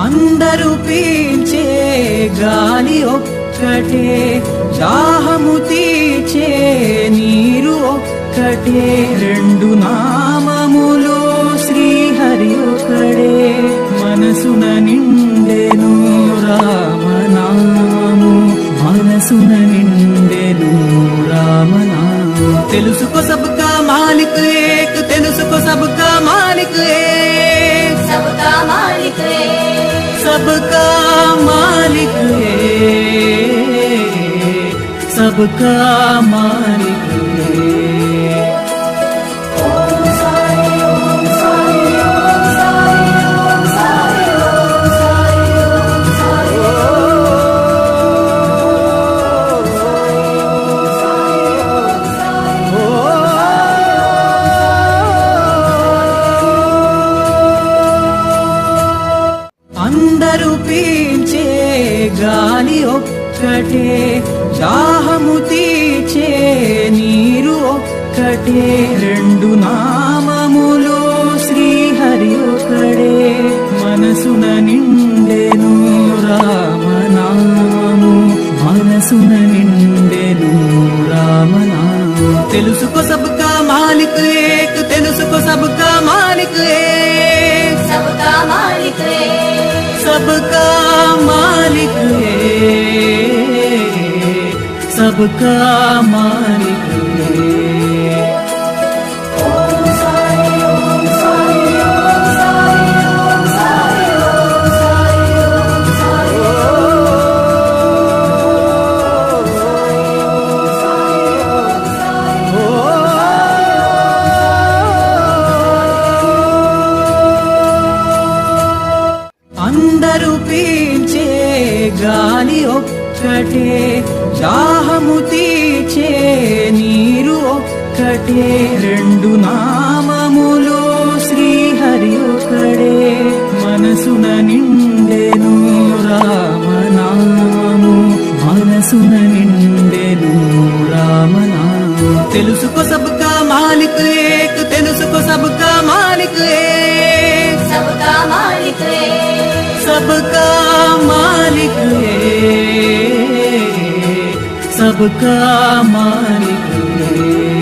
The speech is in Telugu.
అందరూ పీల్చే గాలి ఒక్కటే, దాహము తీర్చే నీరు ఒక్కటే, రెండు నామములు శ్రీహరి ఒకడే, మనసున నిండెను రామనామము, మనసున నిండెను రామనామము। తెలుసుకో సబ్కా మాలిక్ ఏక్, తెలుసుకో సబ్కా మాలిక్ ఏక్, सबका मालिक एक, सबका मालिक एक, सबका मालिक एक। ओम साई ओम साई ओम साई ओम साई ओम साई ओम साई అందరూ పీల్చే గాలి ఒక్కటే, దాహము తీర్చే నీరు ఒక్కటే, రెండు నామములు శ్రీహరి ఒకడే, మనసున నిండెను రామనామము, మనసున నిండెను రామనామము। తెలుసుకో సబ్కా మాలిక్ ఏక్, తెలుసుకో సబ్కా మాలిక్ ఏక్, सबका मालिक एक, सबका मालिक एक, सबका मालिक एक। ओम साई ओम साई ओम साई ओम साई ओम साई ओम साई అందరూ పీల్చే గాలి ఒక్కటే, దాహము తీర్చే నీరు ఒక్కటే, రెండు నామములు శ్రీహరి ఒకడే, మనసున నిండెను రామనామము, మనసున నిండెను రామనామము। తెలుసుకో సబ్కా మాలిక్ ఏక్, తెలుసుకో సబ్కా మాలిక్ ఏక్, सबका मालिक एक, सबका मालिक एक, सबका मालिक एक।